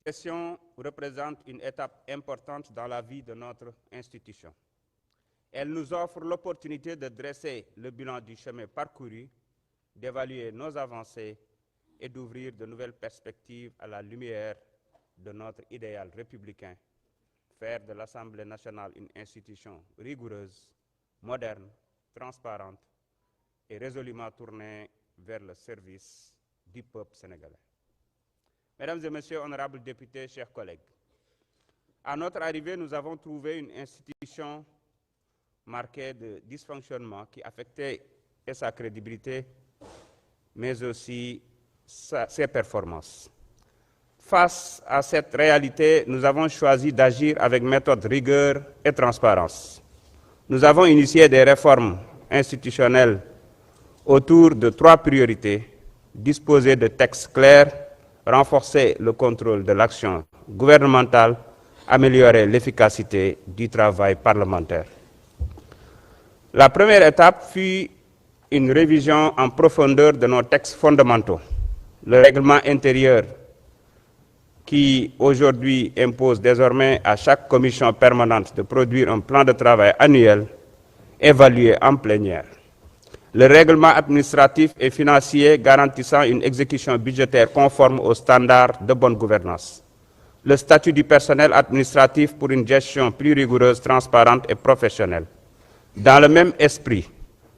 Cette session représente une étape importante dans la vie de notre institution. Elle nous offre l'opportunité de dresser le bilan du chemin parcouru, d'évaluer nos avancées et d'ouvrir de nouvelles perspectives à la lumière de notre idéal républicain, faire de l'Assemblée nationale une institution rigoureuse, moderne, transparente et résolument tournée vers le service du peuple sénégalais. Mesdames et messieurs, honorables députés, chers collègues, à notre arrivée, nous avons trouvé une institution marquée de dysfonctionnement qui affectait sa crédibilité, mais aussi ses performances. Face à cette réalité, nous avons choisi d'agir avec méthode, rigueur et transparence. Nous avons initié des réformes institutionnelles autour de 3 priorités: disposer de textes clairs, renforcer le contrôle de l'action gouvernementale, améliorer l'efficacité du travail parlementaire. La première étape fut une révision en profondeur de nos textes fondamentaux. Le règlement intérieur qui aujourd'hui impose désormais à chaque commission permanente de produire un plan de travail annuel évalué en plénière. Le règlement administratif et financier garantissant une exécution budgétaire conforme aux standards de bonne gouvernance. Le statut du personnel administratif pour une gestion plus rigoureuse, transparente et professionnelle. Dans le même esprit,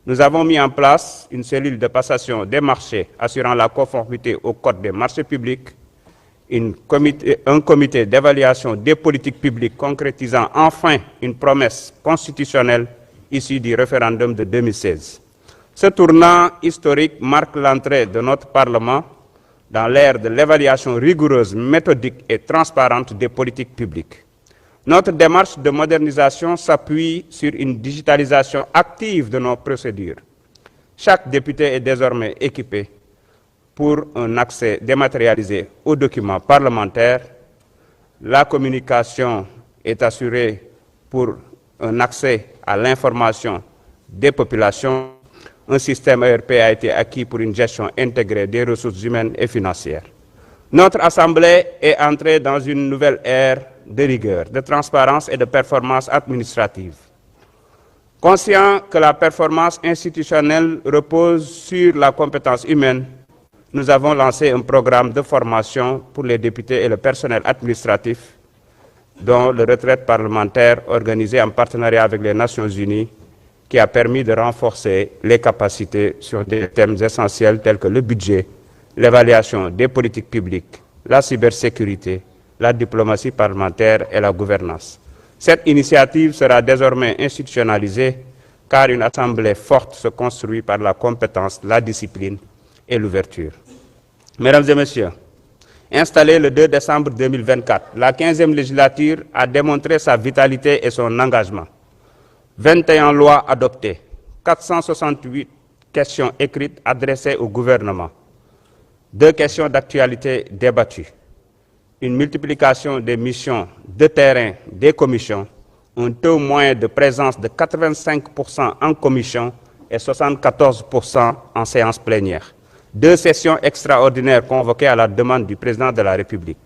nous avons mis en place une cellule de passation des marchés assurant la conformité au Code des marchés publics, un comité d'évaluation des politiques publiques concrétisant enfin une promesse constitutionnelle issue du référendum de 2016. Ce tournant historique marque l'entrée de notre Parlement dans l'ère de l'évaluation rigoureuse, méthodique et transparente des politiques publiques. Notre démarche de modernisation s'appuie sur une digitalisation active de nos procédures. Chaque député est désormais équipé pour un accès dématérialisé aux documents parlementaires. La communication est assurée pour un accès à l'information des populations. Un système ERP a été acquis pour une gestion intégrée des ressources humaines et financières. Notre Assemblée est entrée dans une nouvelle ère de rigueur, de transparence et de performance administrative. Conscient que la performance institutionnelle repose sur la compétence humaine, nous avons lancé un programme de formation pour les députés et le personnel administratif, dont le retraite parlementaire organisé en partenariat avec les Nations Unies, qui a permis de renforcer les capacités sur des thèmes essentiels tels que le budget, l'évaluation des politiques publiques, la cybersécurité, la diplomatie parlementaire et la gouvernance. Cette initiative sera désormais institutionnalisée car une assemblée forte se construit par la compétence, la discipline et l'ouverture. Mesdames et messieurs, installée le 2 décembre 2024, la 15e législature a démontré sa vitalité et son engagement. 21 lois adoptées, 468 questions écrites adressées au gouvernement, 2 questions d'actualité débattues, une multiplication des missions de terrain des commissions, un taux moyen de présence de 85% en commission et 74% en séance plénière. 2 sessions extraordinaires convoquées à la demande du président de la République.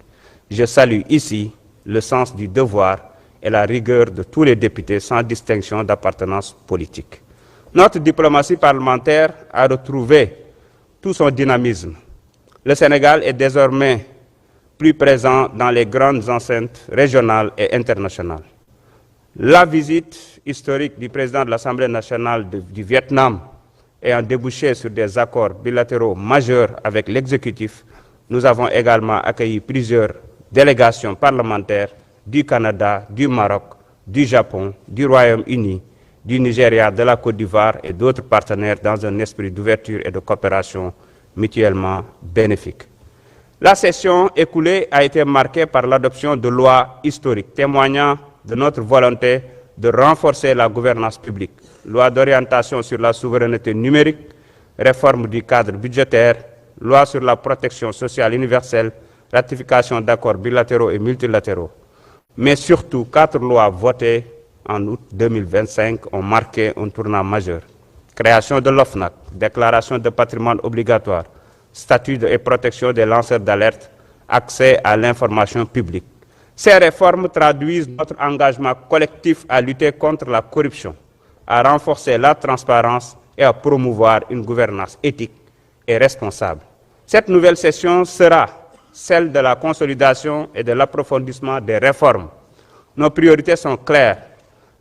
Je salue ici le sens du devoir et la rigueur de tous les députés sans distinction d'appartenance politique. Notre diplomatie parlementaire a retrouvé tout son dynamisme. Le Sénégal est désormais plus présent dans les grandes enceintes régionales et internationales. La visite historique du président de l'Assemblée nationale du Vietnam ayant débouché sur des accords bilatéraux majeurs avec l'exécutif, nous avons également accueilli plusieurs délégations parlementaires du Canada, du Maroc, du Japon, du Royaume-Uni, du Nigeria, de la Côte d'Ivoire et d'autres partenaires dans un esprit d'ouverture et de coopération mutuellement bénéfique. La session écoulée a été marquée par l'adoption de lois historiques témoignant de notre volonté de renforcer la gouvernance publique. Loi d'orientation sur la souveraineté numérique, réforme du cadre budgétaire, loi sur la protection sociale universelle, ratification d'accords bilatéraux et multilatéraux. Mais surtout, 4 lois votées en août 2025 ont marqué un tournant majeur. Création de l'OFNAC, déclaration de patrimoine obligatoire, statut et protection des lanceurs d'alerte, accès à l'information publique. Ces réformes traduisent notre engagement collectif à lutter contre la corruption, à renforcer la transparence et à promouvoir une gouvernance éthique et responsable. Cette nouvelle session sera celle de la consolidation et de l'approfondissement des réformes. Nos priorités sont claires: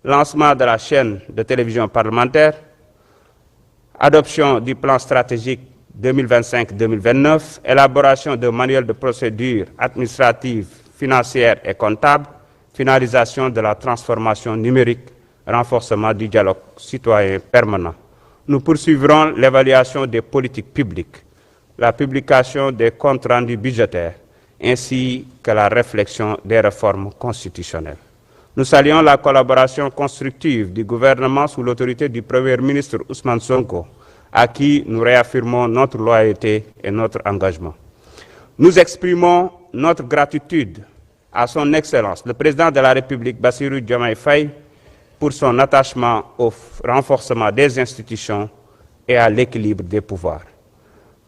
lancement de la chaîne de télévision parlementaire, adoption du plan stratégique 2025-2029, élaboration de manuels de procédure administrative, financière et comptable, finalisation de la transformation numérique, renforcement du dialogue citoyen permanent. Nous poursuivrons l'évaluation des politiques publiques, la publication des comptes rendus budgétaires, ainsi que la réflexion des réformes constitutionnelles. Nous saluons la collaboration constructive du gouvernement sous l'autorité du Premier ministre Ousmane Sonko, à qui nous réaffirmons notre loyauté et notre engagement. Nous exprimons notre gratitude à son Excellence, le Président de la République, Bassirou Diomaye Faye, pour son attachement au renforcement des institutions et à l'équilibre des pouvoirs.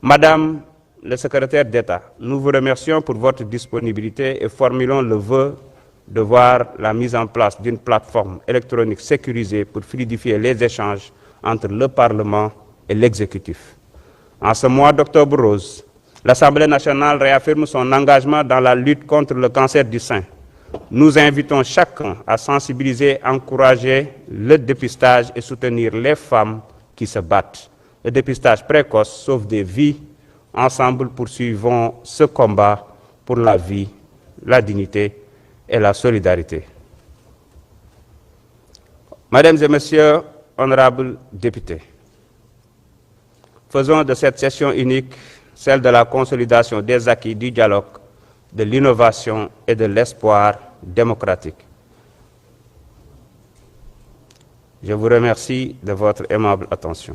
Madame le secrétaire d'État, nous vous remercions pour votre disponibilité et formulons le vœu de voir la mise en place d'une plateforme électronique sécurisée pour fluidifier les échanges entre le Parlement et l'exécutif. En ce mois d'octobre rose, l'Assemblée nationale réaffirme son engagement dans la lutte contre le cancer du sein. Nous invitons chacun à sensibiliser, encourager le dépistage et soutenir les femmes qui se battent. Le dépistage précoce sauve des vies. Ensemble, poursuivons ce combat pour la vie, la dignité et la solidarité. Mesdames et Messieurs, honorables députés, faisons de cette session unique celle de la consolidation des acquis du dialogue, de l'innovation et de l'espoir démocratique. Je vous remercie de votre aimable attention.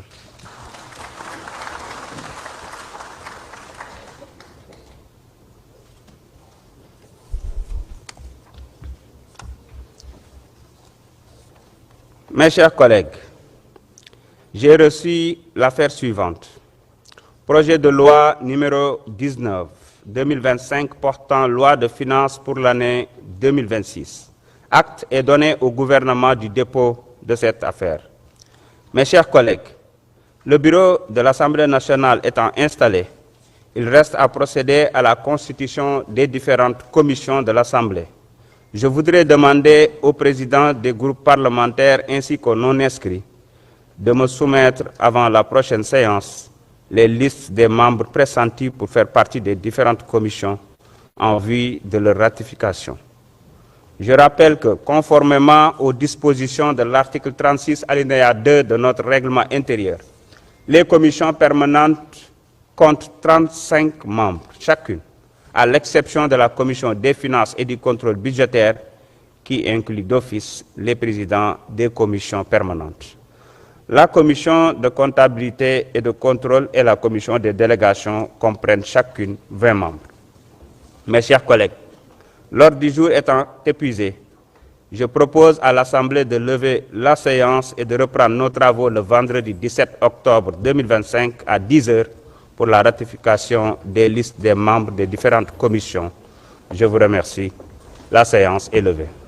Mes chers collègues, j'ai reçu l'affaire suivante. Projet de loi numéro 19/2025 portant loi de finances pour l'année 2026. Acte est donné au gouvernement du dépôt de cette affaire. Mes chers collègues, le bureau de l'Assemblée nationale étant installé, il reste à procéder à la constitution des différentes commissions de l'Assemblée. Je voudrais demander aux présidents des groupes parlementaires ainsi qu'aux non-inscrits de me soumettre avant la prochaine séance les listes des membres pressentis pour faire partie des différentes commissions en vue de leur ratification. Je rappelle que, conformément aux dispositions de l'article 36 alinéa 2 de notre règlement intérieur, les commissions permanentes comptent 35 membres chacune, à l'exception de la commission des finances et du contrôle budgétaire, qui inclut d'office les présidents des commissions permanentes. La commission de comptabilité et de contrôle et la commission des délégations comprennent chacune 20 membres. Mes chers collègues, l'ordre du jour étant épuisé, je propose à l'Assemblée de lever la séance et de reprendre nos travaux le vendredi 17 octobre 2025 à 10 h pour la ratification des listes des membres des différentes commissions. Je vous remercie. La séance est levée.